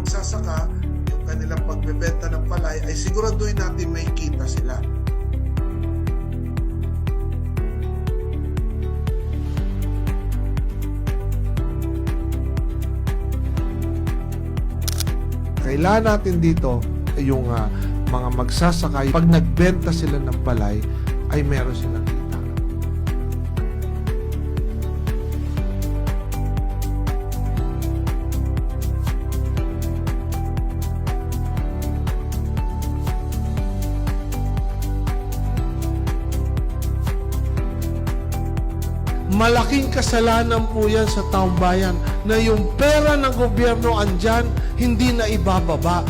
magsasaka, yung kanilang pagbebenta ng palay, ay siguraduhin natin may kita sila. Kailangan natin dito yung mga magsasaka, pag nagbenta sila ng palay, ay meron silang kita. Malaking kasalanan po yan sa taong bayan na yung pera ng gobyerno andyan, hindi na ibababa.